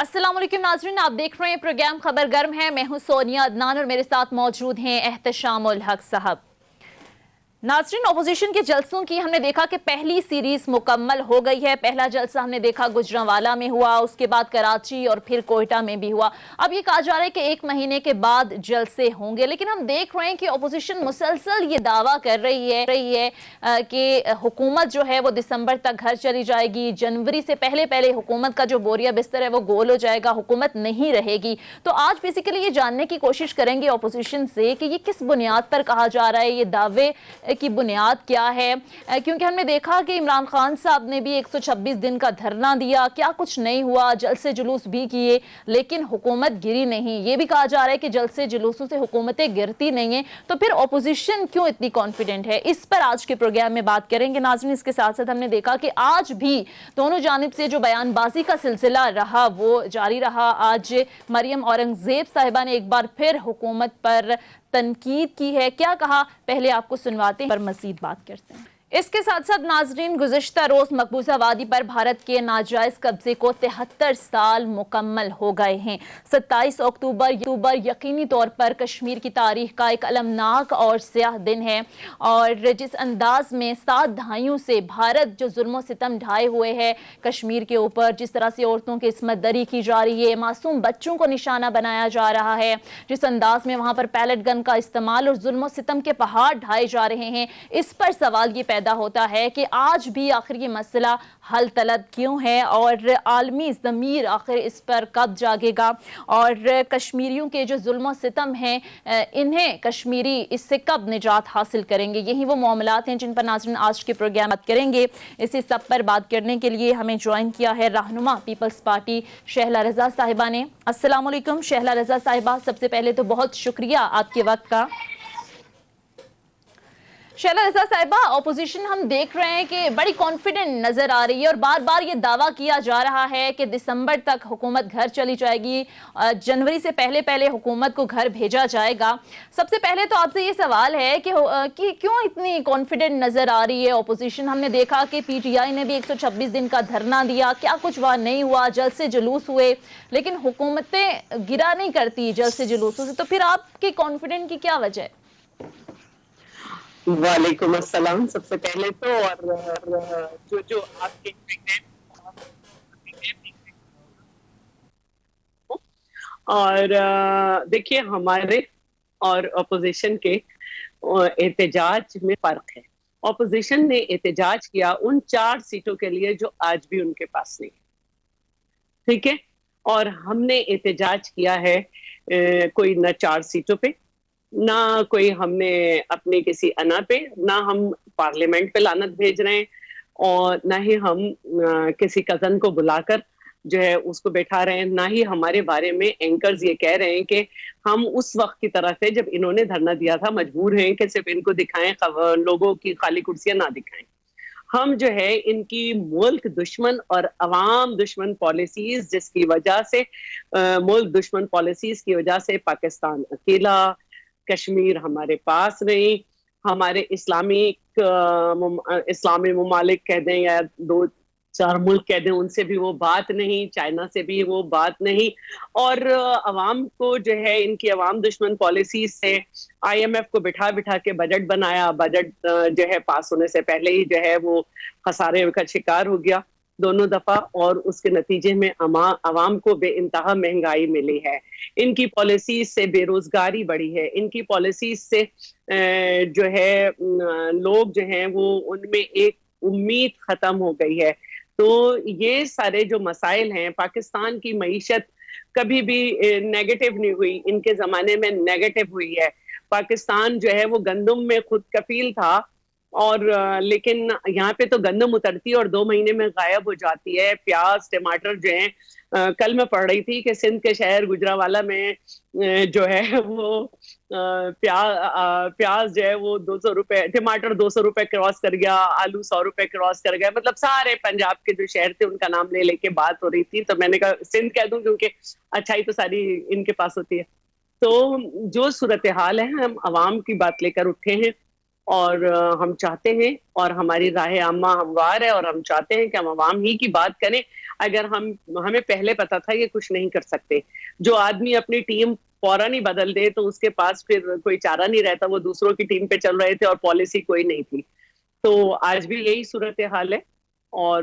अस्सलाम वालेकुम नाज़रीन, आप देख रहे हैं प्रोग्राम खबर गर्म है। मैं हूं सोनिया अदनान और मेरे साथ मौजूद हैं एहतशामुल हक साहब। नाज़रीन, अपोजिशन के जलसों की हमने देखा कि पहली सीरीज मुकम्मल हो गई है। पहला जलसा हमने देखा गुजरांवाला में हुआ, उसके बाद कराची और फिर कोयटा में भी हुआ। अब ये कहा जा रहा है कि एक महीने के बाद जलसे होंगे, लेकिन हम देख रहे हैं कि अपोजिशन मुसलसल ये दावा कर रही है कि हुकूमत जो है वो दिसंबर तक घर चली जाएगी, जनवरी से पहले पहले हुकूमत का जो बोरिया बिस्तर है वो गोल हो जाएगा, हुकूमत नहीं रहेगी। तो आज बेसिकली ये जानने की कोशिश करेंगे अपोजिशन से कि ये किस बुनियाद पर कहा जा रहा है, ये दावे की बुनियाद क्या है। क्योंकि हमने देखा कि इमरान खान साहब ने भी 126 दिन का धरना दिया, क्या कुछ नहीं हुआ, जलसे जुलूस भी किए लेकिन हुकूमत गिरी नहीं। ये भी कहा जा रहा है कि जलसे जुलूसों से हुकूमतें गिरती नहीं हैं। तो फिर अपोजिशन क्यों इतनी कॉन्फिडेंट है, इस पर आज के प्रोग्राम में बात करेंगे नाज़रीन। इसके साथ साथ हमने देखा कि आज भी दोनों जानिब से जो बयानबाजी का सिलसिला रहा वो जारी रहा। आज मरियम औरंगजेब साहिबा ने एक बार फिर हुकूमत पर तनकीद की है। क्या कहा, पहले आपको सुनवाते हैं पर मजीद बात करते हैं। इसके साथ साथ नाजरीन, गुज़िश्ता रोज मकबूजा वादी पर भारत के नाजायज कब्जे को 73 साल मुकम्मल हो गए हैं। 27 अक्टूबर यकीनी तौर पर कश्मीर की तारीख का एक अलमनाक और स्याह दिन है। और जिस अंदाज में 7 दहाइयों से भारत जो जुल्म सितम ढाए हुए है कश्मीर के ऊपर, जिस तरह से औरतों की इस्मत दरी की जा रही है, मासूम बच्चों को निशाना बनाया जा रहा है, जिस अंदाज में वहां पर पैलेट गन का इस्तेमाल और जुल्म सितम के पहाड़ ढाए जा रहे हैं, इस पर सवाल ये पैदा होता है कि आज भी आखिर ये मसला हल तलब क्यों है और आलमी ज़मीर आखिर इस पर कब जागेगा और कश्मीरियों के जो जुल्म सितम हैं इन्हें कश्मीरी इससे कब निजात हासिल करेंगे। यही वो मामलात हैं जिन पर नाज़रीन आज के प्रोग्राम बात करेंगे। इसी सब पर बात करने के लिए हमें ज्वाइन किया है रहनुमा पीपल्स पार्टी शहला रज़ा साहिबा ने। अस्सलाम वालेकुम शहला रज़ा साहिबा, सबसे पहले तो बहुत शुक्रिया आपके वक्त का। शहला रज़ा साहिबा, अपोजिशन हम देख रहे हैं कि बड़ी कॉन्फिडेंट नजर आ रही है और बार बार ये दावा किया जा रहा है कि दिसंबर तक हुकूमत घर चली जाएगी, जनवरी से पहले पहले हुकूमत को घर भेजा जाएगा। सबसे पहले तो आपसे ये सवाल है कि क्यों इतनी कॉन्फिडेंट नजर आ रही है अपोजिशन। हमने देखा कि पीटीआई ने भी 126 दिन का धरना दिया, क्या कुछ वहां नहीं हुआ, जलसे जुलूस हुए, लेकिन हुकूमतें गिरा नहीं करती जलसे जुलूसों से। तो फिर आपकी कॉन्फिडेंट की क्या वजह है? वालेकुम अस्सलाम। सबसे पहले तो और जो आपके और देखिए, हमारे और अपोजिशन के एहतजाज में फर्क है। अपोजिशन ने एहतजाज किया उन 4 सीटों के लिए जो आज भी उनके पास नहीं, ठीक है, और हमने एहतजाज किया है कोई न 4 सीटों पे, ना कोई हमने अपने किसी अना पे, ना हम पार्लियामेंट पे लानत भेज रहे हैं और ना ही हम किसी कजन को बुलाकर जो है उसको बैठा रहे हैं, ना ही हमारे बारे में एंकर्स ये कह रहे हैं कि हम उस वक्त की तरह से जब इन्होंने धरना दिया था मजबूर हैं कि सिर्फ इनको दिखाएं, लोगों की खाली कुर्सियां ना दिखाएं। हम जो है इनकी मुल्क दुश्मन और अवाम दुश्मन पॉलिसीज, जिसकी वजह से मुल्क दुश्मन पॉलिसीज की वजह से पाकिस्तान अकेला, कश्मीर हमारे पास नहीं, हमारे इस्लामी ममालिक कह दें या 2-4 मुल्क कह दें, उनसे भी वो बात नहीं, चाइना से भी वो बात नहीं, और अवाम को जो है इनकी अवाम दुश्मन पॉलिसी से IMF को बिठा बिठा के बजट बनाया। बजट जो है पास होने से पहले ही जो है वो खसारे का शिकार हो गया दोनों दफा, और उसके नतीजे में अवाम को बेइंतहा महंगाई मिली है। इनकी पॉलिसीज से बेरोजगारी बढ़ी है, इनकी पॉलिसीज से जो है लोग जो हैं वो उनमें एक उम्मीद खत्म हो गई है। तो ये सारे जो मसाइल हैं, पाकिस्तान की मईशत कभी भी नेगेटिव नहीं हुई, इनके जमाने में नेगेटिव हुई है। पाकिस्तान जो है वो गंदम में खुद कफील था, और लेकिन यहाँ पे तो गंदम उतरती है और 2 महीने में गायब हो जाती है। प्याज टमाटर जो है कल मैं पढ़ रही थी कि सिंध के शहर गुजरांवाला में जो है वो प्याज जो है वो 200 रुपए, टमाटर 200 रुपए क्रॉस कर गया, आलू 100 रुपए क्रॉस कर गया। मतलब सारे पंजाब के जो शहर थे उनका नाम ले लेके बात हो रही थी, तो मैंने कहा सिंध कह दूं क्योंकि अच्छाई तो सारी इनके पास होती है। तो जो सूरत हाल है, हम अवाम की बात लेकर उठे हैं اور ہم چاہتے ہیں اور ہماری راہ عامہ ہموار ہے اور ہم چاہتے ہیں کہ ہم عوام ہی کی بات کریں. اگر ہمیں پہلے پتا تھا یہ کچھ نہیں کر سکتے. جو آدمی اپنی ٹیم فوراً ہی بدل دے تو اس کے پاس پھر کوئی چارہ نہیں رہتا. وہ دوسروں کی ٹیم پہ چل رہے تھے اور پالیسی کوئی نہیں تھی. تو آج بھی یہی صورتحال ہے. اور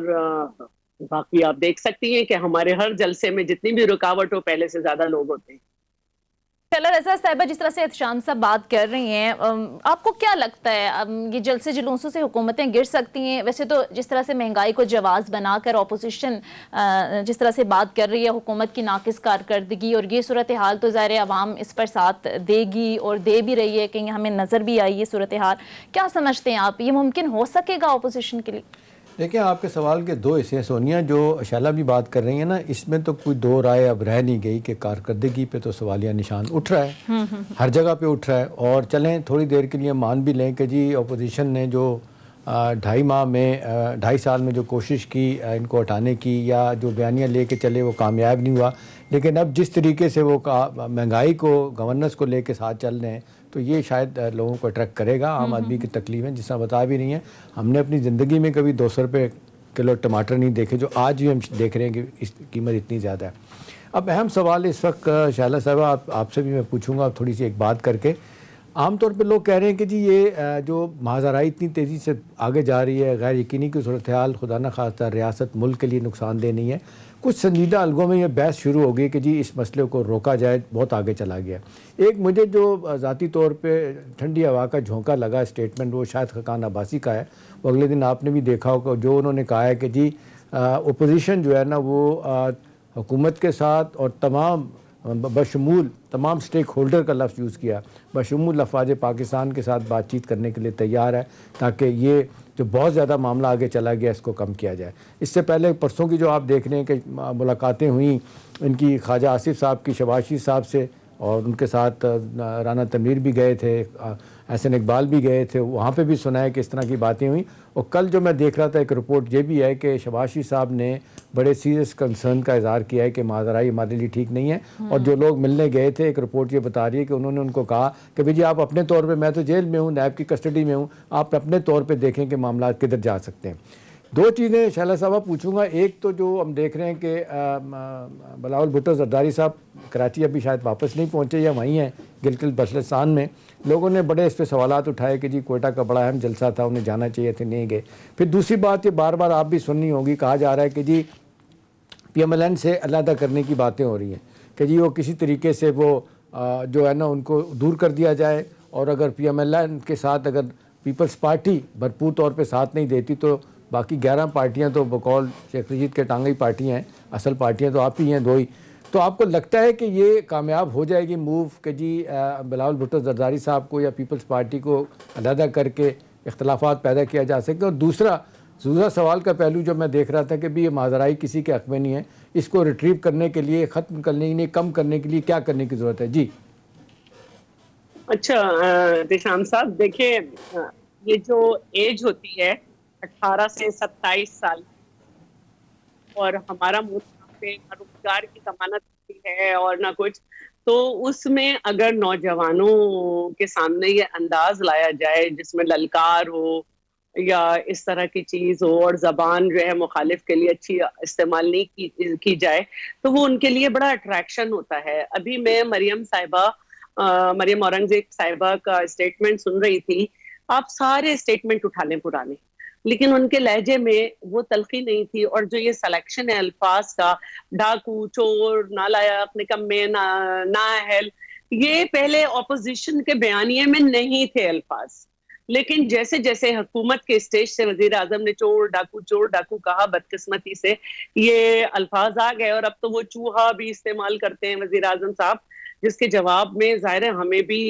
باقی آپ دیکھ سکتی ہیں کہ ہمارے ہر جلسے میں جتنی بھی رکاوٹ ہو پہلے سے زیادہ لوگ ہوتے ہیں. شعلہ رضا صاحبہ، جس طرح سے احتشام صاحب بات کر رہی ہیں، آپ کو کیا لگتا ہے یہ جلسے جلوسوں سے حکومتیں گر سکتی ہیں؟ ویسے تو جس طرح سے مہنگائی کو جواز بنا کر اپوزیشن جس طرح سے بات کر رہی ہے حکومت کی ناقص کارکردگی، اور یہ صورتحال تو ظاہر عوام اس پر ساتھ دے گی اور دے بھی رہی ہے، کہ ہمیں نظر بھی آئی یہ صورتحال. کیا سمجھتے ہیں آپ، یہ ممکن ہو سکے گا اپوزیشن کے لیے؟ دیکھیں، آپ کے سوال کے دو حصے ہیں سونیا. جو شعلہ بھی بات کر رہی ہیں نا، اس میں تو کوئی دو رائے اب رہ نہیں گئی کہ کارکردگی پہ تو سوالیہ نشان اٹھ رہا ہے، ہر جگہ پہ اٹھ رہا ہے. اور چلیں تھوڑی دیر کے لیے مان بھی لیں کہ جی اپوزیشن نے جو 2.5 سال میں جو کوشش کی ان کو ہٹانے کی، یا جو بیانیہ لے کے چلے وہ کامیاب نہیں ہوا. لیکن اب جس طریقے سے وہ مہنگائی کو گورننس کو لے کے ساتھ چل رہے ہیں تو یہ شاید لوگوں کو اٹریکٹ کرے گا. عام آدمی کی تکلیفیں جس طرح بتا بھی رہی ہیں، ہم نے اپنی زندگی میں کبھی 200 روپے کلو ٹماٹر نہیں دیکھے جو آج بھی ہم دیکھ رہے ہیں کہ اس قیمت اتنی زیادہ ہے. اب اہم سوال اس وقت شعلہ صاحبہ آپ سے بھی میں پوچھوں گا تھوڑی سی ایک بات کر کے. عام طور پہ لوگ کہہ رہے ہیں کہ جی یہ جو ماجرائی اتنی تیزی سے آگے جا رہی ہے، غیر یقینی کی صورتحال خدا نہ خواستہ ریاست ملک کے لیے نقصان دہ نہیں ہے. کچھ سنجیدہ الگوں میں یہ بحث شروع ہو گئی کہ جی اس مسئلے کو روکا جائے، بہت آگے چلا گیا. ایک مجھے جو ذاتی طور پہ ٹھنڈی ہوا کا جھونکا لگا اسٹیٹمنٹ، وہ شاید خاقان عباسی کا ہے. وہ اگلے دن آپ نے بھی دیکھا ہوگا، جو انہوں نے کہا ہے کہ جی اپوزیشن جو ہے نا وہ حکومت کے ساتھ اور بشمول تمام سٹیک ہولڈر کا لفظ یوز کیا، بشمول افواج پاکستان کے ساتھ بات چیت کرنے کے لیے تیار ہے، تاکہ یہ جو بہت زیادہ معاملہ آگے چلا گیا اس کو کم کیا جائے. اس سے پہلے پرسوں کی جو آپ دیکھ رہے ہیں کہ ملاقاتیں ہوئیں ان کی خواجہ آصف صاحب کی شہباز شریف صاحب سے، اور ان کے ساتھ رانا تنویر بھی گئے تھے، احسن اقبال بھی گئے تھے. وہاں پہ بھی سنا ہے کہ اس طرح کی باتیں ہوئیں. اور کل جو میں دیکھ رہا تھا ایک رپورٹ یہ بھی ہے کہ شہباز شریف صاحب نے بڑے سیریس کنسرن کا اظہار کیا ہے کہ ماجرائی ہمارے لیے ٹھیک نہیں ہے. اور جو لوگ ملنے گئے تھے، ایک رپورٹ یہ بتا رہی ہے کہ انہوں نے ان کو کہا کہ بھئی جی آپ اپنے طور پہ، میں تو جیل میں ہوں، نیب کی کسٹڈی میں ہوں، آپ اپنے طور پہ دیکھیں کہ معاملات کدھر جا سکتے ہیں. دو چیزیں شعلہ صاحبہ پوچھوں گا. ایک تو جو ہم دیکھ رہے ہیں کہ بلاول بھٹو زرداری صاحب کراچی ابھی شاید واپس نہیں پہنچے یا وہیں ہیں گلگت بلتستان میں. لوگوں نے بڑے اس پہ سوالات اٹھائے کہ جی کوئٹہ کا بڑا اہم جلسہ تھا، انہیں جانا چاہیے تھے، نہیں گئے. پھر دوسری بات یہ بار بار آپ بھی سننی ہوگی، کہا جا رہا ہے کہ جی پی ایم ایل این سے علیحدہ کرنے کی باتیں ہو رہی ہیں کہ جی وہ کسی طریقے سے وہ جو ہے نا ان کو دور کر دیا جائے. اور اگر پی ایم ایل این کے ساتھ اگر پیپلز پارٹی بھرپور طور پہ ساتھ نہیں دیتی تو باقی 11 پارٹیاں تو بقول شیخ رشید کے ٹانگئی پارٹیاں ہیں، اصل پارٹیاں تو آپ ہی ہیں، 2 ہی. تو آپ کو لگتا ہے کہ یہ کامیاب ہو جائے گی موو کہ جی بلاول بھٹو زرداری صاحب کو یا پیپلز پارٹی کو علیحدہ کر کے اختلافات پیدا کیا جا سکے؟ اور دوسرا سوال کا پہلو جو میں دیکھ رہا تھا کہ بھی یہ ماجرائی کسی کے حق میں نہیں ہے، اس کو ریٹریو کرنے کے لیے، ختم کرنے کے لیے، کم کرنے کے لیے کیا کرنے کی ضرورت ہے؟ جی اچھا احتشام صاحب، دیکھیں یہ جو ایج ہوتی ہے 18 سے 27 سال، اور ہمارا ملک پہ نہ روزگار کی ضمانت ہوتی ہے اور نہ کچھ، تو اس میں اگر نوجوانوں کے سامنے یہ انداز لایا جائے جس میں للکار ہو یا اس طرح کی چیز ہو اور زبان جو ہے مخالف کے لیے اچھی استعمال نہیں کی جائے، تو وہ ان کے لیے بڑا اٹریکشن ہوتا ہے. ابھی میں مریم اورنگزیب صاحبہ کا اسٹیٹمنٹ سن رہی تھی. آپ سارے اسٹیٹمنٹ اٹھا لیں پرانے، لیکن ان کے لہجے میں وہ تلخی نہیں تھی. اور جو یہ سلیکشن ہے الفاظ کا، ڈاکو، چور، نالائق، نکمے، نااہل، یہ پہلے اپوزیشن کے بیانیے میں نہیں تھے الفاظ. لیکن جیسے جیسے حکومت کے اسٹیج سے وزیر اعظم نے چور ڈاکو کہا، بدقسمتی سے یہ الفاظ آ گئے. اور اب تو وہ چوہا بھی استعمال کرتے ہیں وزیر اعظم صاحب، جس کے جواب میں ظاہر ہے ہمیں بھی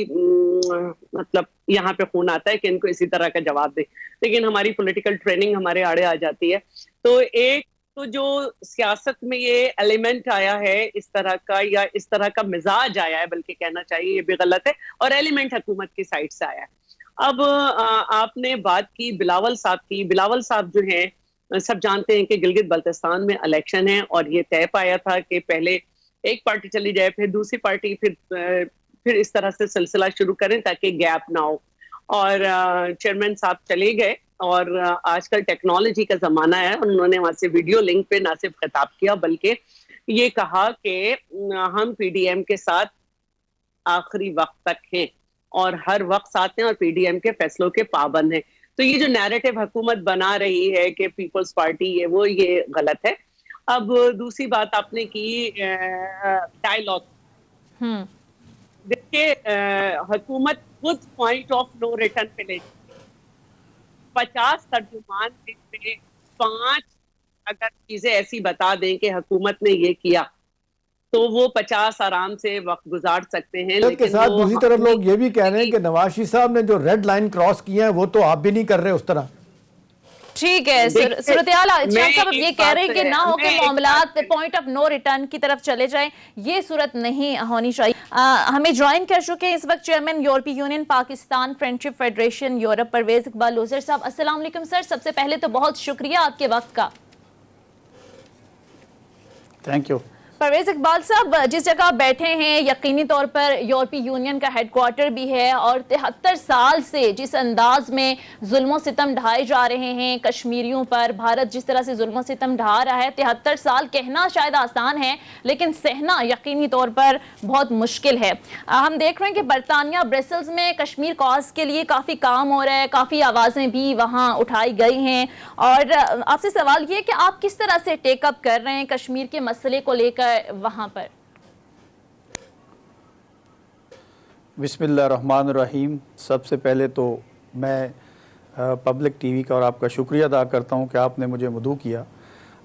مطلب یہاں پہ خون آتا ہے کہ ان کو اسی طرح کا جواب دے. لیکن ہماری پولیٹیکل ٹریننگ ہمارے آڑے آ جاتی ہے. تو ایک تو جو سیاست میں یہ ایلیمنٹ آیا ہے اس طرح کا، یا اس طرح کا مزاج آیا ہے بلکہ کہنا چاہیے، یہ بھی غلط ہے، اور ایلیمنٹ حکومت کی سائڈ سے آیا ہے. اب آپ نے بات کی بلاول صاحب کی. بلاول صاحب جو ہیں، سب جانتے ہیں کہ گلگت بلتستان میں الیکشن ہے، اور یہ طے پایا تھا کہ پہلے ایک پارٹی چلی جائے، پھر دوسری پارٹی، پھر اس طرح سے سلسلہ شروع کریں تاکہ گیپ نہ ہو. اور چیئرمین صاحب چلے گئے اور آج کل ٹیکنالوجی کا زمانہ ہے. انہوں نے وہاں سے ویڈیو لنک پہ نہ صرف خطاب کیا بلکہ یہ کہا کہ ہم پی ڈی ایم کے ساتھ آخری وقت تک ہیں اور ہر وقت ساتھ ہیں اور پی ڈی ایم کے فیصلوں کے پابند ہیں. تو یہ جو نیریٹو حکومت بنا رہی ہے کہ پیپلز پارٹی ہے وہ یہ غلط ہے. اب دوسری بات آپ نے کی ڈائیلاگ. دیکھیے حکومت خود پوائنٹ آف نو ریٹرن پہ لے 50 ترجمان میں 5 اگر چیزیں ایسی بتا دیں کہ حکومت نے یہ کیا تو وہ 50 آرام سے وقت گزار سکتے ہیں. اس کے ساتھ دوسری طرف لوگ یہ بھی کہہ رہے ہیں کہ نواز شریف صاحب نے جو ریڈ لائن کراس کی ہے وہ تو آپ بھی نہیں کر رہے اس طرح. ٹھیک ہے صورتحال شاہ صاحب یہ کہہ رہے ہیں کہ نہ ہو کہ معاملات پوائنٹ آف نو ریٹرن کی طرف چلے جائیں, یہ صورت نہیں ہونی چاہیے. ہمیں جوائن کر چکے ہیں اس وقت چیئرمین یورپی یونین پاکستان فرینڈشپ فیڈریشن یورپ پرویز اقبال لوزر صاحب. السلام علیکم سر. سب سے پہلے تو بہت شکریہ آپ کے وقت کا. Thank you. پرویز اقبال صاحب, جس جگہ بیٹھے ہیں یقینی طور پر یورپی یونین کا ہیڈ کوارٹر بھی ہے اور 73 سال سے جس انداز میں ظلم و ستم ڈھائے جا رہے ہیں کشمیریوں پر, بھارت جس طرح سے ظلم و ستم ڈھا رہا ہے, 73 سال کہنا شاید آسان ہے لیکن سہنا یقینی طور پر بہت مشکل ہے. ہم دیکھ رہے ہیں کہ برطانیہ برسلز میں کشمیر کاز کے لیے کافی کام ہو رہا ہے, کافی آوازیں بھی وہاں اٹھائی گئی ہیں, اور آپ سے سوال یہ کہ آپ کس طرح سے ٹیک اپ کر رہے ہیں کشمیر کے مسئلے کو لے کر وہاں پر. بسم اللہ الرحمن الرحیم. سب سے پہلے تو میں پبلک ٹی وی کا اور آپ کا شکریہ ادا کرتا ہوں کہ آپ نے مجھے مدعو کیا.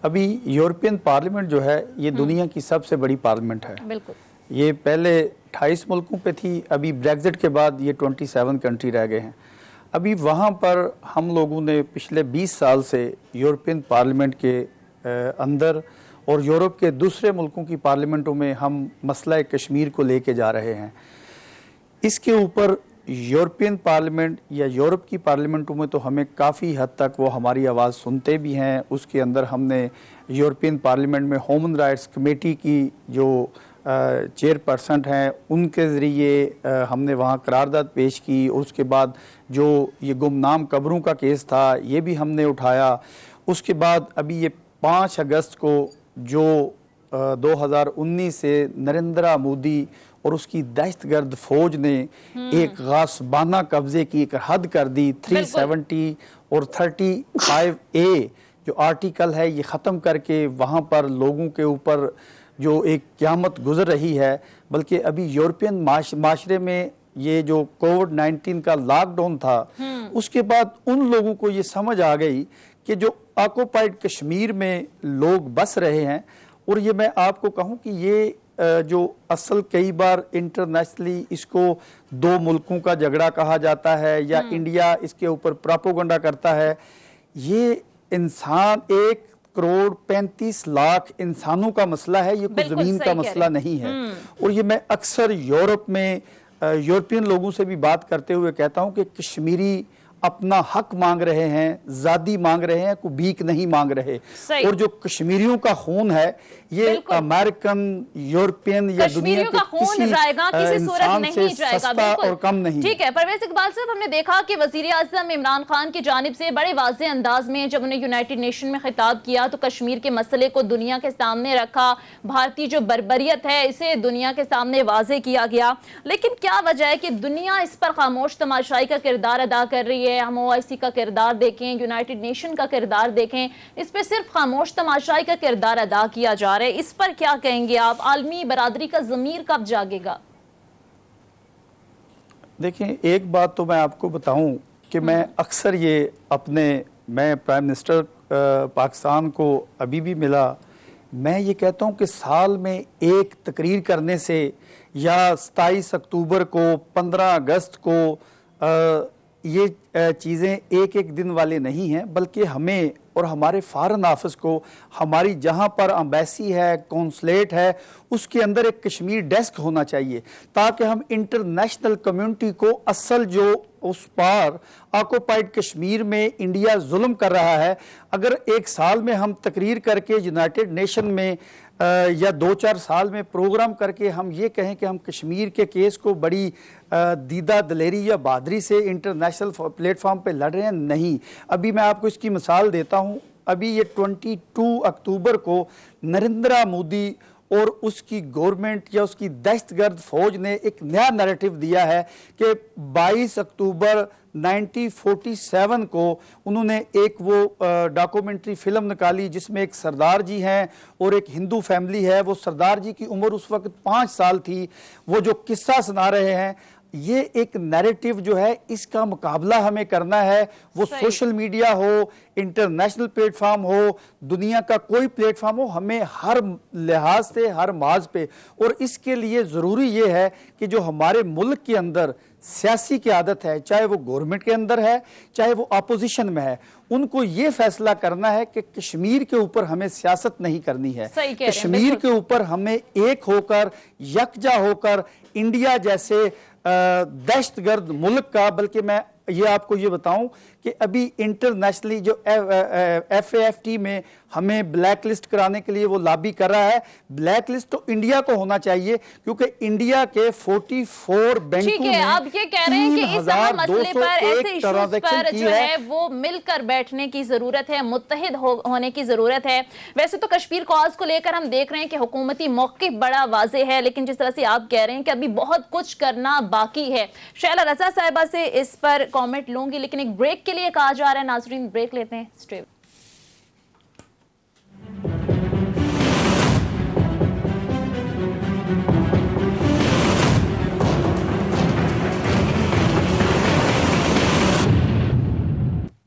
ابھی یورپین پارلیمنٹ جو ہے یہ دنیا کی سب سے بڑی پارلیمنٹ ہے. بالکل. یہ پہلے 28 ملکوں پہ تھی, ابھی بریگزٹ کے بعد یہ 27 کنٹری رہ گئے ہیں. ابھی وہاں پر ہم لوگوں نے پچھلے 20 سال سے یورپین پارلیمنٹ کے اندر اور یورپ کے دوسرے ملکوں کی پارلیمنٹوں میں ہم مسئلہ کشمیر کو لے کے جا رہے ہیں. اس کے اوپر یورپین پارلیمنٹ یا یورپ کی پارلیمنٹوں میں تو ہمیں کافی حد تک وہ ہماری آواز سنتے بھی ہیں. اس کے اندر ہم نے یورپین پارلیمنٹ میں ہیومن رائٹس کمیٹی کی جو چیئر پرسن ہیں ان کے ذریعے ہم نے وہاں قرارداد پیش کی. اس کے بعد جو یہ گمنام قبروں کا کیس تھا یہ بھی ہم نے اٹھایا. اس کے بعد ابھی یہ 5 اگست کو جو 2019 سے نریندرا مودی اور اس کی دہشت گرد فوج نے ایک غاصبانہ قبضے کی ایک حد کر دی. 370 اور 35A جو آرٹیکل ہے یہ ختم کر کے وہاں پر لوگوں کے اوپر جو ایک قیامت گزر رہی ہے. بلکہ ابھی یورپین معاشرے میں یہ جو کووڈ-19 کا لاک ڈاؤن تھا اس کے بعد ان لوگوں کو یہ سمجھ آ گئی کہ جو آکوپائڈ کشمیر میں لوگ بس رہے ہیں, اور یہ میں آپ کو کہوں کہ یہ جو اصل کئی بار انٹرنیشنلی اس کو 2 ملکوں کا جھگڑا کہا جاتا ہے یا انڈیا اس کے اوپر پراپوگنڈا کرتا ہے, یہ انسان 1 کروڑ 35 لاکھ انسانوں کا مسئلہ ہے, یہ کوئی زمین کا مسئلہ نہیں ہے. اور یہ میں اکثر یورپ میں یورپین لوگوں سے بھی بات کرتے ہوئے کہتا ہوں کہ کشمیری اپنا حق مانگ رہے ہیں, زادی مانگ رہے ہیں, کوئی بھیک نہیں مانگ رہے. اور جو کشمیریوں کا خون ہے یہ امریکن, یورپین یا دنیا کے کسی انسان سے سستا اور کم نہیں. ٹھیک ہے پرویز اقبال صاحب, ہم نے دیکھا کہ وزیر اعظم عمران خان کی جانب سے بڑے واضح انداز میں جب انہیں یونائٹڈ نیشن میں خطاب کیا تو کشمیر کے مسئلے کو دنیا کے سامنے رکھا, بھارتی جو بربریت ہے اسے دنیا کے سامنے واضح کیا گیا. لیکن کیا وجہ ہے کہ دنیا اس پر خاموش تماشائی کا کردار ادا کر رہی ہے؟ ہم OIC کا کردار دیکھیں, یونائٹڈ نیشن کا کردار دیکھیں, اس پہ صرف خاموش تماشائی کا کردار ادا کیا جا رہا ہے. اس پر کیا کہیں گے آپ؟ عالمی برادری کا ضمیر کب جاگے گا؟ دیکھیں ایک بات تو میں آپ کو بتاؤں کہ میں اکثر یہ میں پرائم منسٹر پاکستان کو ابھی بھی ملا, میں یہ کہتا ہوں کہ سال میں ایک تقریر کرنے سے یا 27 اکتوبر کو 15 اگست کو یہ چیزیں ایک دن والے نہیں ہیں, بلکہ ہمیں اور ہمارے فارن آفس کو ہماری جہاں پر امبیسی ہے, کونسلیٹ ہے, اس کے اندر ایک کشمیر ڈیسک ہونا چاہیے تاکہ ہم انٹرنیشنل کمیونٹی کو اصل جو उस पार ऑक्युपाइड कश्मीर में इंडिया जुल्म कर रहा है, अगर एक साल में हम तकरीर करके यूनाइटेड नेशन में या 2-4 साल में प्रोग्राम करके हम ये कहें कि हम कश्मीर के केस को बड़ी दीदा दलेरी या बहादुरी से इंटरनेशनल प्लेटफॉर्म पे लड़ रहे हैं, नहीं। अभी मैं आपको इसकी मिसाल देता हूँ। अभी ये 22 अक्टूबर को नरेंद्र मोदी और उसकी गवर्नमेंट या उसकी दहशतगर्द फौज ने एक नया नैरेटिव दिया है कि 22 अक्टूबर 1947 को उन्होंने एक वो डॉक्यूमेंट्री फिल्म निकाली जिसमें एक सरदार जी हैं और एक हिंदू फैमिली है। वो सरदार जी की उम्र उस वक्त 5 साल थी। वो जो किस्सा सुना रहे हैं, ये एक नैरेटिव जो है, इसका मुकाबला हमें करना है। वो सोशल मीडिया हो, इंटरनेशनल प्लेटफॉर्म हो, दुनिया का कोई प्लेटफॉर्म हो, हमें हर लिहाज से, हर माज पे, और इसके लिए ज़रूरी ये है कि जो हमारे मुल्क के अंदर सियासी क़यादत है, चाहे वो गवर्नमेंट के अंदर है, चाहे वो अपोजिशन में है, उनको ये फैसला करना है कि कश्मीर के ऊपर हमें सियासत नहीं करनी है। कश्मीर के ऊपर हमें एक होकर, यकजा होकर, इंडिया जैसे दहशतगर्द मुल्क का, बल्कि मैं ये आपको ये बताऊं कि अभी इंटरनेशनली जो FAFT में हमें ब्लैक लिस्ट कराने के लिए वो लॉबी कर रहा है। ब्लैक लिस्ट तो इंडिया को होना चाहिए, क्योंकि इंडिया के 44 बैंकों में आप ये कह रहे हैं कि इस मसले पर, ऐसे इश्यूज पर जो है वो मिलकर बैठने की जरूरत है, मुत्तहिद होने की जरूरत है। वैसे तो कश्मीर कॉज को लेकर हम देख रहे हैं कि हुकूमती मौक़िफ़ बड़ा वाज़ेह है, लेकिन जिस तरह से आप कह रहे हैं कि अभी बहुत कुछ करना बाकी है। शैला रज़ा साहिबा से इस पर कमेंट लूंगी, लेकिन एक ब्रेक के लिए कहा जा रहा है। नाज़रीन, ब्रेक लेते हैं। स्टे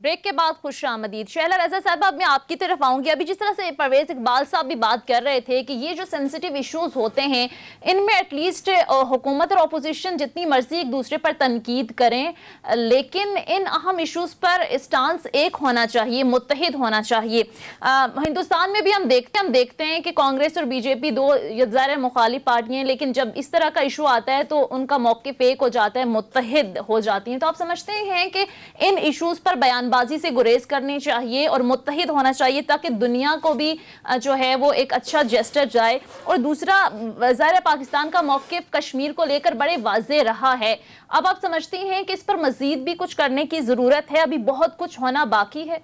ब्रेक के बाद खुश आमदीद। शैला रज़ा साहब, अब मैं आपकी तरफ आऊंगी। अभी जिस तरह से परवेज इकबाल साहब भी बात कर रहे थे कि ये जो सेंसिटिव इश्यूज होते हैं, इनमें एटलीस्ट हुकूमत और अपोजिशन जितनी मर्जी एक दूसरे पर तनकीद करें, लेकिन इन अहम इश्यूज पर स्टांस एक होना चाहिए, मुत्तहिद होना चाहिए। हिंदुस्तान में भी हम देखते हैं कि कांग्रेस और BJP दो ज़ाहिर मुखालिफ पार्टियां हैं, लेकिन जब इस तरह का इशू आता है तो उनका मौक़िफ़ एक हो जाता है, मुत्तहिद हो जाती हैं। तो आप समझते हैं कि इन इश्यूज पर बयान बाजी से गुरेज करनी चाहिए और मुत्तहिद होना चाहिए, ताकि दुनिया को भी जो है वो एक अच्छा जेस्टर जाए। और दूसरा, ज़ाहिर पाकिस्तान का मौक़िफ़ कश्मीर को लेकर बड़े वाज़ेह रहा है। अब आप समझती हैं कि इस पर मजीद भी कुछ करने की जरूरत है, अभी बहुत कुछ होना बाकी है?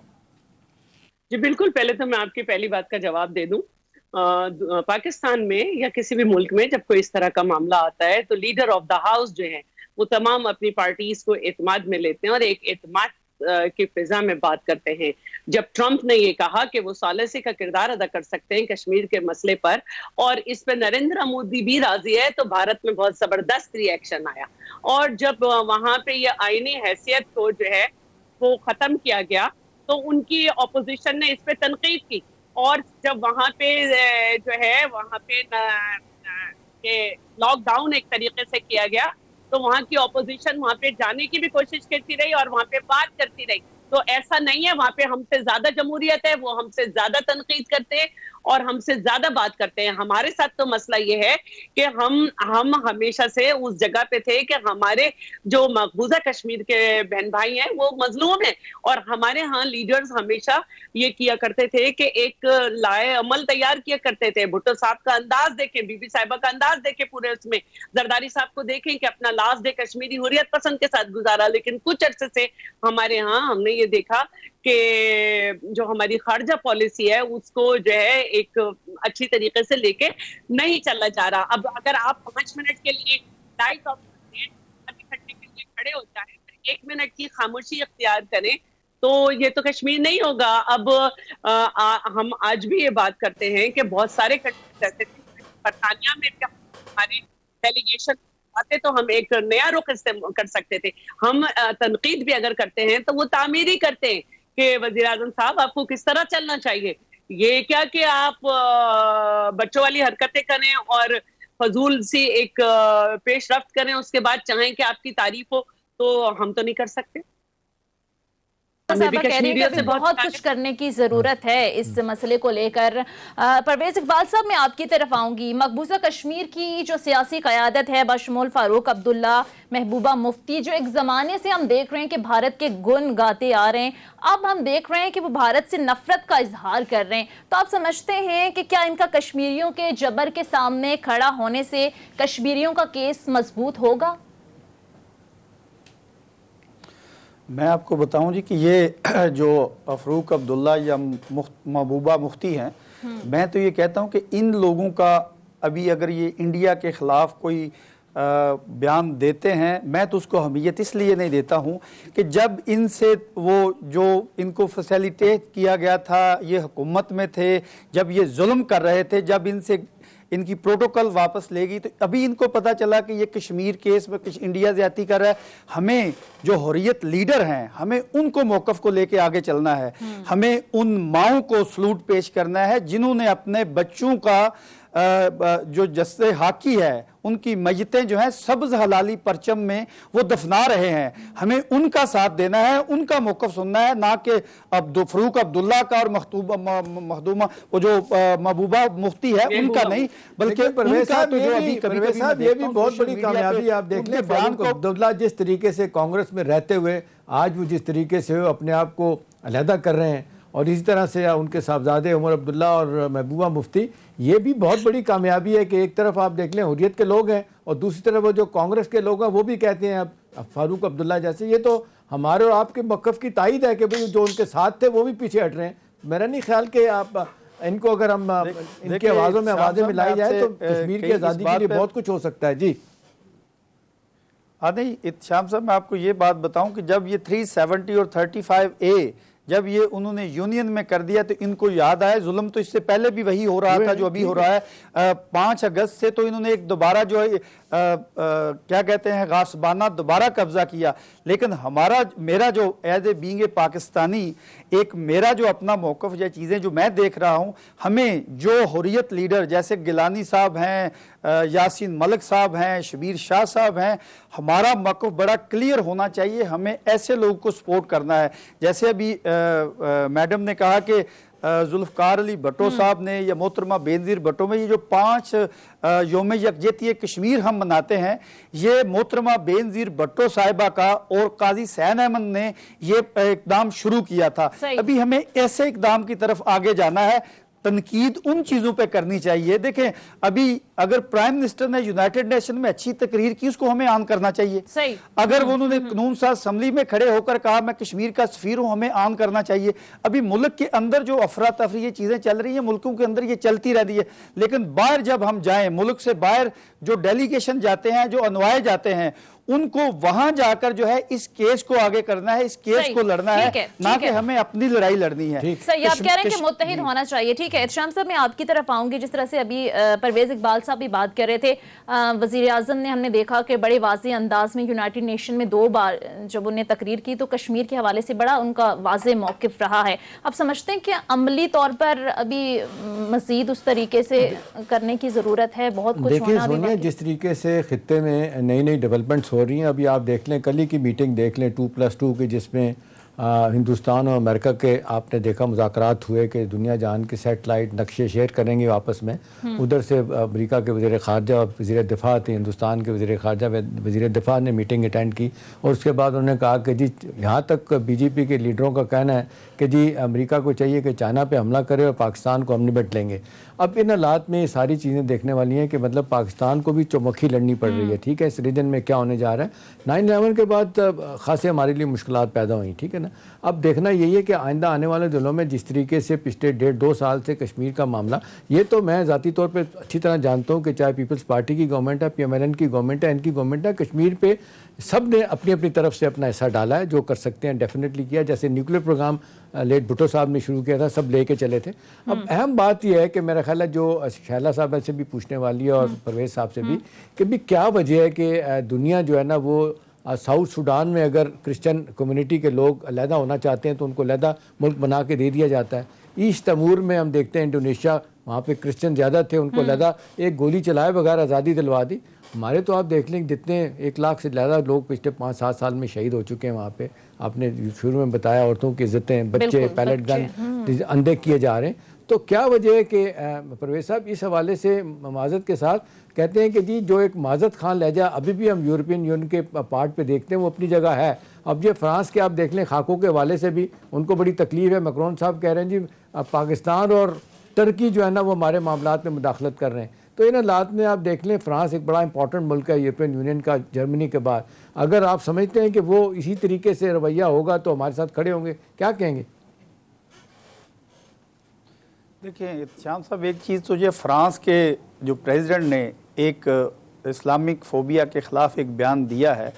जी बिल्कुल। पहले तो मैं आपकी पहली बात का जवाब दे दूं। पाकिस्तान में या किसी भी मुल्क में जब कोई इस तरह का मामला आता है तो लीडर ऑफ द हाउस जो है वो तमाम अपनी पार्टीज को एतमाद में लेते हैं और एक एतमाद की फिजा में बात करते हैं। जब ट्रंप ने ये कहा कि वो सालिसी का किरदार अदा कर सकते हैं कश्मीर के मसले पर, और इस पर नरेंद्र मोदी भी राजी है, तो भारत में बहुत जबरदस्त रिएक्शन आया। और जब वहां पे ये आईनी हैसियत को जो है वो खत्म किया गया तो उनकी अपोजिशन ने इस पे तनकीद की। और जब वहां पे जो है वहां पे लॉकडाउन एक तरीके से किया गया तो वहां की ऑपोजिशन वहां पे जाने की भी कोशिश करती रही और वहां पे बात करती रही। तो ऐसा नहीं है, वहां पे हमसे ज्यादा जमहूरियत है, वो हमसे ज्यादा तनकीद करते हैं और हमसे ज्यादा बात करते हैं। हमारे साथ तो मसला ये है कि हम हमेशा से उस जगह पे थे कि हमारे जो मकबूजा कश्मीर के बहन भाई हैं वो मजलूम हैं, और हमारे यहाँ लीडर्स हमेशा ये किया करते थे कि एक लाए अमल तैयार किया करते थे। भुट्टो साहब का अंदाज देखें, बीबी साहिबा का अंदाज देखें पूरे उसमें, जरदारी साहब को देखें कि अपना लास्ट डे कश्मीरी हुर्रियत पसंद के साथ गुजारा। लेकिन कुछ अरसे से हमारे यहाँ हमने ये देखा कि जो हमारी खारजा पॉलिसी है उसको जो है एक अच्छी तरीके से लेके नहीं चला जा रहा। अब अगर आप 5 मिनट के लिए लाइट ऑफ करने के लिए खड़े हो जाए, 1 मिनट की खामोशी इख्तियार करें, तो ये तो कश्मीर नहीं होगा। अब हम आज भी ये बात करते हैं कि बहुत सारे जैसे बरतानिया में हमारे डेलीगेशन आते तो हम एक नया रुख कर सकते थे। हम तनकीद भी अगर करते हैं तो वो तामीरी करते हैं कि वज़ीर आज़म साहब आपको किस तरह चलना चाहिए। ये क्या कि आप बच्चों वाली हरकतें करें और फजूल सी एक पेशरफ्त करें, उसके बाद चाहें कि आपकी तारीफ हो, तो हम तो नहीं कर सकते। हमें भी साहबा कह रही है कि कश्मीरियों अभी से बहुत कुछ करने की जरूरत है इस मसले को लेकर। परवेज इकबाल साहब, मैं आपकी तरफ आऊंगी। मकबूजा कश्मीर की जो सियासी क़यादत है बशमूल फारूक अब्दुल्ला, महबूबा मुफ्ती, जो एक ज़माने से हम देख रहे हैं कि भारत के गुण गाते आ रहे हैं, अब हम देख रहे हैं कि वो भारत से नफरत का इजहार कर रहे हैं, तो आप समझते हैं कि क्या इनका कश्मीरियों के जबर के सामने खड़ा होने से कश्मीरियों का केस मजबूत होगा? मैं आपको बताऊं जी कि ये जो फारूक अब्दुल्ला या महबूबा मुफ्ती हैं, मैं तो ये कहता हूं कि इन लोगों का अभी अगर ये इंडिया के ख़िलाफ़ कोई बयान देते हैं, मैं तो उसको अहमियत इसलिए नहीं देता हूं कि जब इनसे वो जो इनको फैसिलिटेट किया गया था, ये हुकूमत में थे, जब ये जुल्म कर रहे थे, जब इनसे इनकी प्रोटोकॉल वापस लेगी, तो अभी इनको पता चला कि ये कश्मीर केस में कुछ इंडिया ज्यादती कर रहा है। हमें जो हुर्रियत लीडर हैं, हमें उनको मौक़िफ़ को लेके आगे चलना है। हमें उन माओं को सलूट पेश करना है जिन्होंने अपने बच्चों का जो जस्से हाकी है, उनकी मैयतें जो हैं सब्ज़ हलाली परचम में वो दफना रहे हैं। हमें उनका साथ देना है, उनका मौक़िफ़ सुनना है, ना कि फारूक अब्दुल्ला का और मखदूमा वो जो महबूबा मुफ्ती है उनका नहीं, बल्कि उनका तो जो अभी कभी ये भी बहुत बड़ी कामयाबी आप देख लें। फारूक अब्दुल्ला जिस तरीके से कांग्रेस में रहते हुए आज वो जिस तरीके से अपने आप को अलहदा कर रहे हैं, और इसी तरह से उनके साहबजादे उमर अब्दुल्ला और महबूबा मुफ्ती, ये भी बहुत बड़ी कामयाबी है कि एक तरफ आप देख लें हुर्रियत के लोग हैं और दूसरी तरफ वो जो कांग्रेस के लोग हैं वो भी कहते हैं अब फारूक अब्दुल्ला जैसे। ये तो हमारे और आपके मौक़िफ़ की तायद है कि भाई जो उनके साथ थे वो भी पीछे हट रहे हैं। मेरा नहीं ख्याल कि आप इनको अगर हम इनकी आवाज़ों में आवाज़ें मिलाई जाए तो कश्मीर की आज़ादी के लिए बहुत कुछ हो सकता है। जी हाँ, नहीं शाम साहब, मैं आपको ये बात बताऊं कि जब ये 370 और 35A जब ये उन्होंने यूनियन में कर दिया तो इनको याद आया जुल्म तो इससे पहले भी वही हो रहा था जो अभी हो रहा है। 5 अगस्त से तो इन्होंने एक दोबारा जो है क्या कहते हैं गासबाना दोबारा कब्जा किया। लेकिन मेरा जो as a being a Pakistani एक मेरा जो अपना मौक़िफ़ या चीज़ें जो मैं देख रहा हूँ, हमें जो हुर्रियत लीडर जैसे गिलानी साहब हैं, यासीन मलिक साहब हैं, शबीर शाह साहब हैं, हमारा मौक़िफ़ बड़ा क्लियर होना चाहिए। हमें ऐसे लोगों को सपोर्ट करना है। जैसे अभी मैडम ने कहा कि जुल्फ़कार अली भट्टो साहब ने या मोहतरमा बेनज़ीर भट्टो में ये जो 5 योम यकजहती कश्मीर हम मनाते हैं, ये मोहतरमा बेनज़ीर भट्टो साहिबा का और काजी सैन अहमद ने ये इक़दाम शुरू किया था। अभी हमें ऐसे इक़दाम की तरफ आगे जाना है। तनकीद उन चीज़ों पे करनी चाहिए। देखें, अभी अगर प्राइम मिनिस्टर ने यूनाइटेड नेशन में अच्छी तकरीर की, उसको हमें आन करना चाहिए। सही। अगर वो उन्होंने कानून साज असम्बली में खड़े होकर कहा मैं कश्मीर का सफीर हूं, हमें आन करना चाहिए। अभी मुल्क के अंदर जो अफरा तफरी ये चीज़ें चल रही हैं, मुल्कों के अंदर ये चलती रहती है, लेकिन बाहर जब हम जाएं, मुल्क से बाहर जो डेलीगेशन जाते हैं, जो अनवाए जाते हैं, उनको वहां जाकर जो है इस केस को आगे करना है, इस केस को लड़ना है, ना कि हमें अपनी लड़ाई लड़नी है। सही, आप कह रहे हैं कि मुत्तहिद होना चाहिए। ठीक है इरशाम साहब, मैं आपकी तरफ आऊंगी। जिस तरह से अभी परवेज इकबाल साहब भी बात कर रहे थे, वजीर आजम ने हमने देखा कि बड़े वाज़ेह अंदाज में यूनाइटेड नेशन में 2 बार जब उन्हें तकरीर की तो कश्मीर के हवाले से बड़ा उनका वाज़ेह मौक़िफ़ रहा है। आप समझते हैं कि अमली तौर पर अभी मज़ीद उस तरीके से करने की ज़रूरत है? बहुत कुछ देखिए सोनिया, जिस तरीके से खित्ते में नई नई डेवलपमेंट्स हो रही हैं, अभी आप देख लें कल ही की मीटिंग देख लें 2+2 की, जिसमें हिंदुस्तान और अमेरिका के आपने देखा मुज़ाकरात हुए कि दुनिया जान के सेटेलाइट नक्शे शेयर करेंगे आपस में। उधर से अमेरिका के वज़ीर ख़ारजा और वज़ीर दिफ़ा थे, हिंदुस्तान के वज़ीर ख़ारजा वज़ीर दिफ़ा ने मीटिंग अटेंड की और उसके बाद उन्होंने कहा कि जी यहाँ तक बीजेपी के लीडरों का कहना है कि जी अमेरिका को चाहिए कि चाइना पे हमला करे और पाकिस्तान को हम निपट लेंगे। अब इन हालात में ये सारी चीज़ें देखने वाली हैं कि मतलब पाकिस्तान को भी चौमुखी लड़नी पड़ रही है। ठीक है, इस रीजन में क्या होने जा रहा है। 9/11 के बाद खासे हमारे लिए मुश्किलात पैदा हुई। ठीक है ना, अब देखना यही है कि आइंदा आने वाले दिनों में जिस तरीके से पिछले 1.5-2 साल से कश्मीर का मामला, ये तो मैं ज़ाती तौर पे अच्छी तरह जानता हूँ कि चाहे पीपल्स पार्टी की गवर्नमेंट है, PMLN की गवर्नमेंट है, इनकी गवर्नमेंट है, कश्मीर पे सब ने अपनी अपनी तरफ से अपना हिस्सा डाला है, जो कर सकते हैं डेफिनेटली किया। जैसे न्यूक्लियर प्रोग्राम लेट भुट्टो साहब ने शुरू किया था, सब लेके चले थे। अब अहम बात यह है कि मेरा ख्याल है जो शैला साहब से भी पूछने वाली है और परवेज साहब से भी कि भी क्या वजह है कि दुनिया जो है ना वो साउथ सूडान में अगर क्रिश्चियन कम्युनिटी के लोग अलहदा होना चाहते हैं तो उनको अलहदा मुल्क बना के दे दिया जाता है। ईस्ट तमूर में हम देखते हैं इंडोनेशिया वहाँ पे क्रिश्चियन ज़्यादा थे, उनको लगा एक गोली चलाए बगैर आज़ादी दिलवा दी। हमारे तो आप देख लें जितने 1 लाख से ज़्यादा लोग पिछले 5-7 साल में शहीद हो चुके हैं वहाँ पे। आपने शुरू में बताया औरतों की इज्जतें, बच्चे पैलेट गन अंधे किए जा रहे हैं। तो क्या वजह है कि परवेज़ साहब इस हवाले से माज़रत के साथ कहते हैं कि जी जो एक माज़रत खान लहजा अभी भी हम यूरोपियन यूनियन के पार्ट पे देखते हैं वो अपनी जगह है। अब ये फ्रांस के आप देख लें खाकों के हवाले से भी उनको बड़ी तकलीफ है। मैक्रोन साहब कह रहे हैं जी पाकिस्तान और टर्की जो है ना वो हमारे मामलात में मुदाखलत कर रहे हैं। तो इन हालात में आप देख लें फ्रांस एक बड़ा इंपॉर्टेंट मुल्क है यूरोपियन यूनियन का जर्मनी के बाद। अगर आप समझते हैं कि वो इसी तरीके से रवैया होगा तो हमारे साथ खड़े होंगे, क्या कहेंगे? देखिए श्याम साहब, एक चीज़ तो ये फ्रांस के जो प्रेसिडेंट ने एक इस्लामिक फोबिया के ख़िलाफ़ एक बयान दिया है।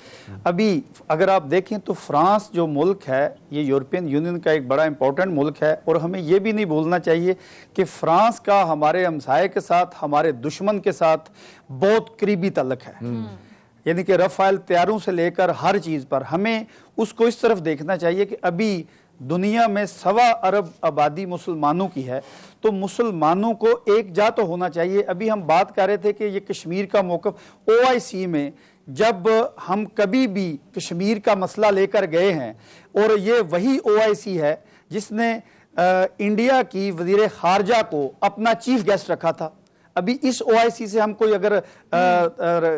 अभी अगर आप देखें तो फ्रांस जो मुल्क है ये यूरोपियन यूनियन का एक बड़ा इंपॉर्टेंट मुल्क है, और हमें ये भी नहीं भूलना चाहिए कि फ्रांस का हमारे हमसाये के साथ, हमारे दुश्मन के साथ बहुत करीबी तल्लुक़ है। यानी कि रफ़ाइल तैयारों से लेकर हर चीज़ पर हमें उसको इस तरफ देखना चाहिए कि अभी दुनिया में 1.25 अरब आबादी मुसलमानों की है, तो मुसलमानों को एक जा तो होना चाहिए। अभी हम बात कर रहे थे कि ये कश्मीर का मौक़िफ़ OIC में जब हम कभी भी कश्मीर का मसला लेकर गए हैं, और ये वही OIC है जिसने इंडिया की वज़ीर ख़ारजा को अपना चीफ गेस्ट रखा था। अभी इस OIC से हम कोई अगर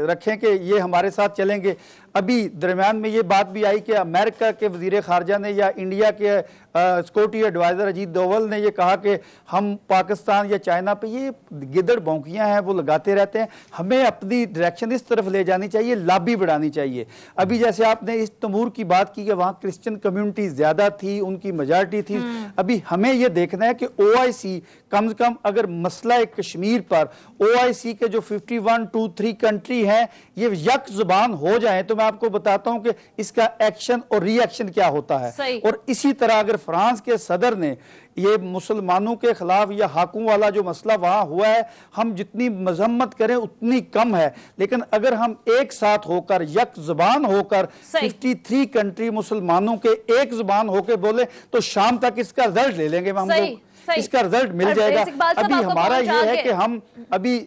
रखें कि ये हमारे साथ चलेंगे, अभी दरमियान में ये बात भी आई कि अमेरिका के वज़ीर ख़ारजा ने या इंडिया के सिक्योरिटी एडवाइज़र अजीत डोवल ने ये कहा कि हम पाकिस्तान या चाइना पे ये गिदड़ भौंकियाँ हैं वो लगाते रहते हैं, हमें अपनी डायरेक्शन इस तरफ ले जानी चाहिए, लॉबी बढ़ानी चाहिए। अभी जैसे आपने इस तमूर की बात की कि वहाँ क्रिश्चियन कम्युनिटी ज़्यादा थी, उनकी मेजॉरिटी थी। अभी हमें ये देखना है कि OIC कम से कम अगर मसला कश्मीर पर OIC के जो 51-2-3 कंट्री हैं ये यक ज़ुबान हो जाए, तो मैं आपको बताता हूं कि इसका एक्शन और रिएक्शन क्या होता है। और इसी तरह अगर फ्रांस के सदर ने ये मुसलमानों के खिलाफ या हाकुम वाला जो मसला वहां हुआ है, हम जितनी मजम्मत करें उतनी कम है, लेकिन अगर हम एक साथ होकर यक जुबान होकर 53 कंट्री मुसलमानों के एक जुबान होकर बोले तो शाम तक इसका रिजल्ट ले लेंगे हम लोग, इसका रिजल्ट मिल जाएगा। अभी हमारा ये है कि हम अभी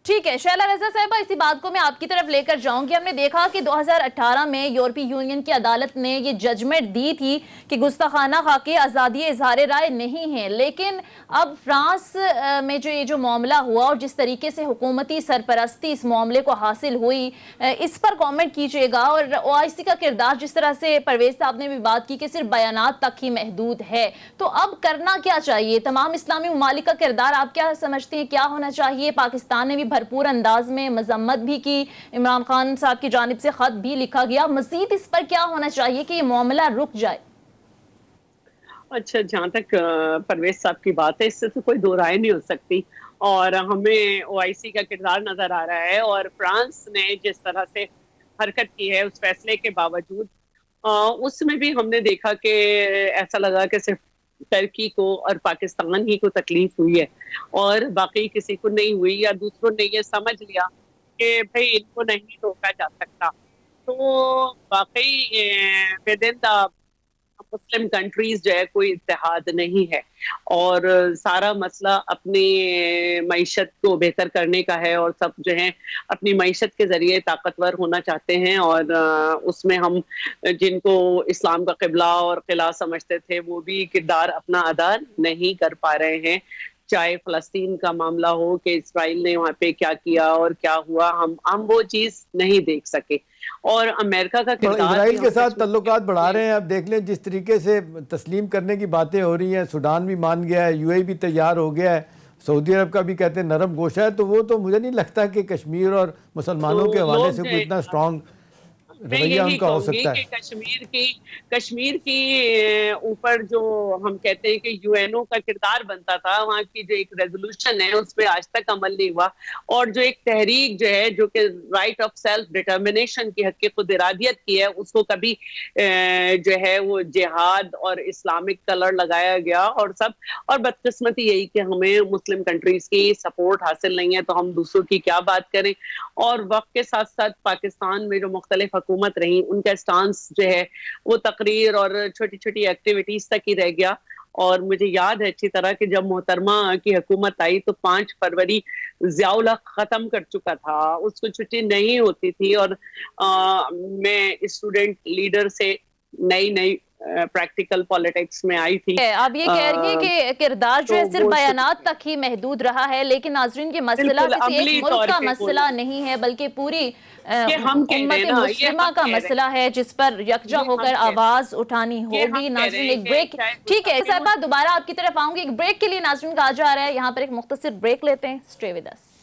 ठीक है। शैला रज़ा साहिबा, इसी बात को मैं आपकी तरफ लेकर जाऊंगी। हमने देखा कि 2018 में यूरोपीय यूनियन की अदालत ने ये जजमेंट दी थी कि गुस्ताखाना खाके आज़ादी इज़हार राय नहीं है, लेकिन अब फ्रांस में जो ये जो मामला हुआ और जिस तरीके से हुकूमती सरपरस्ती इस मामले को हासिल हुई, इस पर कमेंट कीजिएगा। और OIC का किरदार, जिस तरह से परवेज साहब ने भी बात की कि सिर्फ बयानात तक ही महदूद है, तो अब करना क्या चाहिए? तमाम इस्लामी ममालिक का किरदार आप क्या समझते हैं, क्या होना चाहिए? पाकिस्तान ने भी भरपूर अंदाज में मजम्मत भी की, इमरान खान साहब की जानिब से खत भी लिखा गया, मजीद इस पर क्या होना चाहिए कि ये मामला रुक जाए? अच्छा, जहाँ तक परवेज साहब की बात है, इससे तो कोई दो राय नहीं हो सकती, और हमें OIC का किरदार नजर आ रहा है। और फ्रांस ने जिस तरह से हरकत की है उस फैसले के बावजूद, उसमें भी हमने देखा कि ऐसा लगा कि सिर्फ टर्की को और पाकिस्तान ही को तकलीफ हुई है और बाकी किसी को नहीं हुई, या दूसरों ने ये समझ लिया कि भाई इनको नहीं रोका जा सकता। तो वाकई with in the Muslim countries जो है कोई इत्तेहाद नहीं है, और सारा मसला अपनी मईशत को बेहतर करने का है, और सब जो है अपनी मईशत के जरिए ताकतवर होना चाहते हैं। और उसमें हम जिनको इस्लाम का किबला और किला समझते थे वो भी किरदार अपना अदा नहीं कर पा रहे हैं। चाहे फलस्तीन का मामला हो कि इसराइल ने वहाँ पे क्या किया और क्या हुआ, हम वो चीज नहीं देख सके। और अमेरिका का किरदार इसराइल के साथ तल्लुकात बढ़ा रहे हैं। अब देख लें जिस तरीके से तस्लीम करने की बातें हो रही हैं, सूडान भी मान गया है, UAE भी तैयार हो गया है, सऊदी अरब का भी कहते हैं नरम गोशा है, तो वो तो मुझे नहीं लगता कि कश्मीर और मुसलमानों के हवाले से कोई इतना स्ट्रॉन्ग रवैया उनका हो सकता है। कश्मीर की ऊपर जो हम कहते हैं कि UNO का किरदार बनता था, वहाँ की जो एक रेजोल्यूशन है उस पर आज तक अमल नहीं हुआ, और जो एक तहरीक जो है जो कि राइट ऑफ सेल्फ डिटर्मिनेशन की हक खुद इरादियत की है, उसको कभी जो है वो जिहाद और इस्लामिक कलर लगाया गया और सब। और बदकिस्मती यही कि हमें मुस्लिम कंट्रीज की सपोर्ट हासिल नहीं है, तो हम दूसरों की क्या बात करें। और वक्त के साथ साथ पाकिस्तान में जो मुख्तलिफ हुकूमत रही, उनका स्टांस जो है वो तकरीर और छोटी छोटी एक्टिविटीज तक ही रह गया, اور مجھے یاد ہے اچھی طرح کہ جب محترمہ کی حکومت آئی تو 5 فروری ضیاء الحق ختم کر چکا تھا، اس کو چھٹی نہیں ہوتی تھی، اور میں اسٹوڈنٹ لیڈر سے نئی پریکٹیکل پالیٹکس میں آئی تھی۔ آپ یہ کہہ رہی ہیں کہ کردار جو ہے صرف بیانات تک ہی محدود رہا ہے، لیکن ناظرین یہ مسئلہ کسی ایک ملک کا مسئلہ نہیں ہے بلکہ پوری امت مسلمہ کا مسئلہ ہے جس پر یکجا ہو کر آواز اٹھانی ہوگی۔ ناظرین ایک بریک، ٹھیک ہے صاحبہ دوبارہ آپ کی طرف آؤں گی، ایک بریک کے لیے ناظرین کہا جا رہا ہے، یہاں پر ایک مختصر بریک لیتے ہیں، اسٹے ود اس۔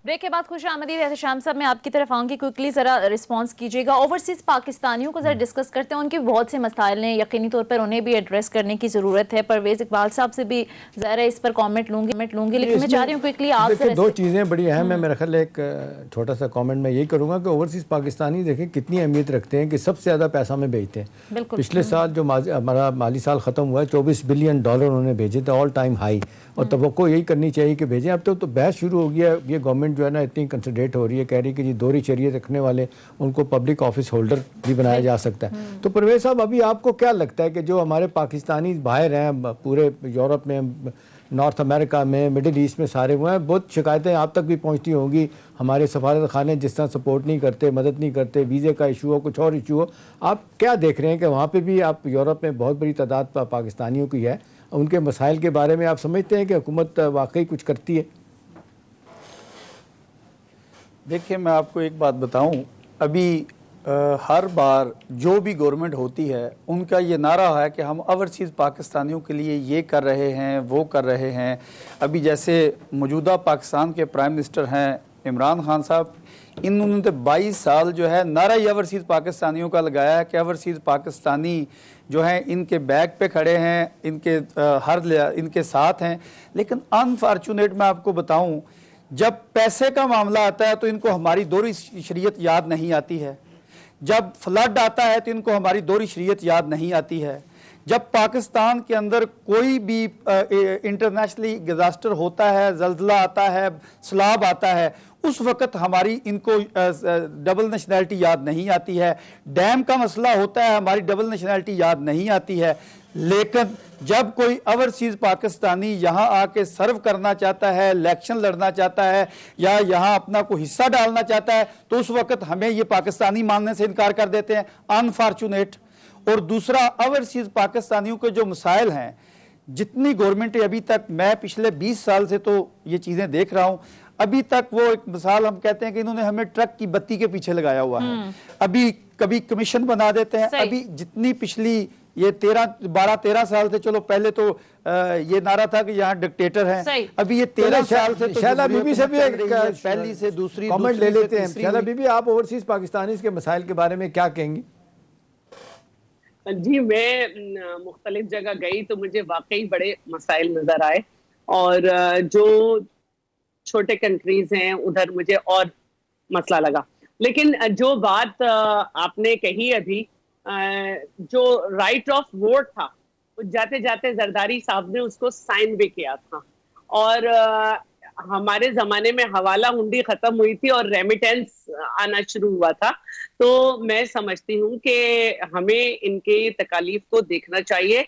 بریک کے بعد خوش آمدید احتشام صاحب، میں آپ کی طرف آؤں گی، کوئکلی ذرا رسپانس کیجیے گا۔ اوورسیز پاکستانیوں کو ذرا ڈسکس کرتے ہیں، ان کے بہت سے مسائل ہیں، یقینی طور پر انہیں بھی ایڈریس کرنے کی ضرورت ہے۔ پرویز اقبال صاحب سے بھی ظاہر ہے اس پر کامنٹ لوں گی، لیکن میں چاہ رہی ہوں کوئکلی آپ سے دو چیزیں بڑی اہم ہیں۔ میرا خیال ایک چھوٹا سا کامنٹ میں یہی کروں گا کہ اوورسیز پاکستانی دیکھیں کتنی اہمیت رکھتے ہیں کہ سب سے زیادہ پیسہ ہمیں بھیجتے ہیں۔ پچھلے سال جو ہمارا مالی سال ختم ہوا ہے $24 بلین انہوں نے بھیجے تھے، آل ٹائم ہائی، اور توقع یہی کرنی چاہیے کہ بھیجیں۔ اب تو بحث شروع ہو گیا، یہ گورنمنٹ جو ہے نا اتنی کنسیڈریٹ ہو رہی ہے، کہہ رہی ہے کہ جی دوہری شریعت رکھنے والے ان کو پبلک آفس ہولڈر بھی بنایا جا سکتا ہے۔ تو پرویز صاحب ابھی آپ کو کیا لگتا ہے کہ جو ہمارے پاکستانی باہر ہیں پورے یورپ میں، نارتھ امریکہ میں، مڈل ایسٹ میں سارے ہوئے ہیں، بہت شکایتیں آپ تک بھی پہنچتی ہوں گی، ہمارے سفارت خانے جس طرح سپورٹ نہیں کرتے، مدد نہیں کرتے، ویزے کا ایشو ہو، کچھ اور ایشو ہو، آپ کیا دیکھ رہے ہیں کہ وہاں پہ بھی آپ یورپ میں بہت بڑی تعداد پاکستانیوں کی ہے، ان کے مسائل کے بارے میں آپ سمجھتے ہیں کہ حکومت واقعی کچھ کرتی ہے؟ دیکھیں میں آپ کو ایک بات بتاؤں، ابھی ہر بار جو بھی گورنمنٹ ہوتی ہے ان کا یہ نعرہ ہے کہ ہم اوورسیز پاکستانیوں کے لیے یہ کر رہے ہیں، وہ کر رہے ہیں۔ ابھی جیسے موجودہ پاکستان کے پرائم منسٹر ہیں عمران خان صاحب، انہوں نے 22 سال جو ہے نعرہ ہی اوورسیز پاکستانیوں کا لگایا ہے کہ اوورسیز پاکستانی جو ہیں ان کے بیک پہ کھڑے ہیں، ان کے ساتھ ہیں۔ لیکن انفارچونیٹ میں آپ کو بتاؤں، جب پیسے کا معاملہ آتا ہے تو ان کو ہماری دوہری شریعت یاد نہیں آتی ہے، جب فلڈ آتا ہے تو ان کو ہماری دوہری شریعت یاد نہیں آتی ہے، جب پاکستان کے اندر کوئی بھی انٹرنیشنلی ڈیزاسٹر ہوتا ہے، زلزلہ آتا ہے، سیلاب آتا ہے، اس وقت ہماری ان کو ڈبل نیشنلٹی یاد نہیں آتی ہے۔ ڈیم کا مسئلہ ہوتا ہے، ہماری ڈبل نیشنلٹی یاد نہیں آتی ہے۔ لیکن جب کوئی اوورسیز پاکستانی یہاں آ کے سرو کرنا چاہتا ہے، الیکشن لڑنا چاہتا ہے، یا یہاں اپنا کوئی حصہ ڈالنا چاہتا ہے، تو اس وقت ہمیں یہ پاکستانی ماننے سے انکار کر دیتے ہیں، انفارچونیٹ۔ اور دوسرا، اوورسیز پاکستانیوں کے جو مسائل ہیں، جتنی گورنمنٹ ابھی تک، میں پچھلے 20 سال سے تو یہ چیزیں دیکھ رہا ہوں، ابھی تک وہ ایک مثال ہم کہتے ہیں کہ انہوں نے ہمیں ٹرک کی بتی کے پیچھے لگایا ہوا ہے۔ ابھی کبھی کمیشن بنا دیتے ہیں، ابھی جتنی پچھلی یہ 12-13 سال سے، چلو پہلے تو یہ نعرہ تھا کہ یہاں ڈکٹیٹر ہیں، ابھی یہ 13 سال سے شہلا بی بی سے بھی پہلی سے دوسری کامنٹ لے لیتے ہیں۔ شہلا بی بی، آپ اوورسیز پاکستانی کے مسائل کے بارے میں کیا کہیں گی؟ جی، میں مختلف جگہ گئی تو مجھے واقعی بڑے مسائل نظر آئے، اور جو چھوٹے کنٹریز ہیں ادھر مجھے اور مسئلہ لگا۔ لیکن جو بات آپ نے کہی ابھی، جو رائٹ آف ووٹ تھا، جاتے جاتے زرداری صاحب نے اس کو سائن بھی کیا تھا، اور ہمارے زمانے میں حوالہ ہنڈی ختم ہوئی تھی اور ریمیٹنس آنا شروع ہوا تھا۔ تو میں سمجھتی ہوں کہ ہمیں ان کے تکالیف کو دیکھنا چاہیے،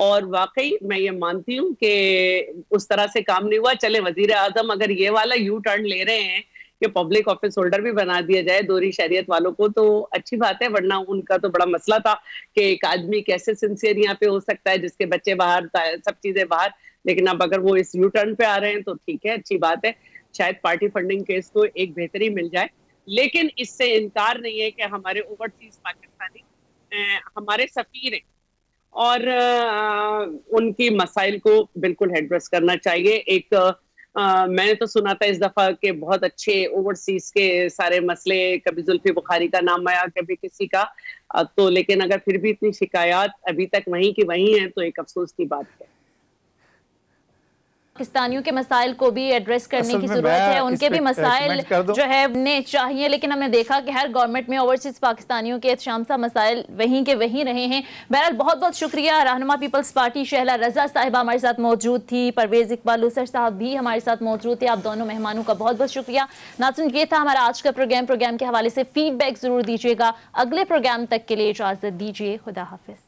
اور واقعی میں یہ مانتی ہوں کہ اس طرح سے کام نہیں ہوا۔ چلے وزیر اعظم اگر یہ والا یو ٹرن لے رہے ہیں کہ پبلک آفس ہولڈر بھی بنا دیا جائے دوہری شریعت والوں کو، تو اچھی بات ہے، ورنہ ان کا تو بڑا مسئلہ تھا کہ ایک آدمی کیسے سنسیئر یہاں پہ ہو سکتا ہے جس کے بچے باہر، سب چیزیں باہر۔ لیکن اب اگر وہ اس یو ٹرن پہ آ رہے ہیں تو ٹھیک ہے، اچھی بات ہے، شاید پارٹی فنڈنگ کے اس کو ایک بہتری مل جائے۔ لیکن اس سے انکار نہیں ہے کہ ہمارے اوورسیز پاکستانی ہمارے سفیر ہیں، اور ان کی مسائل کو بالکل ایڈریس کرنا چاہیے۔ ایک میں نے تو سنا تھا اس دفعہ کہ بہت اچھے اوورسیز کے سارے مسئلے، کبھی زلفی بخاری کا نام آیا، کبھی کسی کا، تو لیکن اگر پھر بھی اتنی شکایات ابھی تک وہیں کی وہیں ہیں تو ایک افسوس کی بات ہے۔ پاکستانیوں کے مسائل کو بھی ایڈریس کرنے اصل کی میں ضرورت ہے, ان اس کے پہ بھی مسائل کمنٹ کر دوں. جو ہے نے چاہیے, لیکن ہم نے دیکھا کہ ہر گورنمنٹ میں اوورسیز پاکستانیوں کے شامسا مسائل وہیں کے وہیں رہے ہیں. بہرحال بہت بہت شکریہ. رہنما پیپلز پارٹی شہلا رضا صاحبہ ہمارے ساتھ موجود تھی, پرویز اقبال لوثر صاحب بھی ہمارے ساتھ موجود تھے. آپ دونوں مہمانوں کا بہت بہت شکریہ. ناظرین, یہ تھا ہمارا آج کا پروگرام کے حوالے سے فیڈ بیک ضرور دیجیے گا. اگلے پروگرام تک کے لیے اجازت دیجیے. خدا حافظ.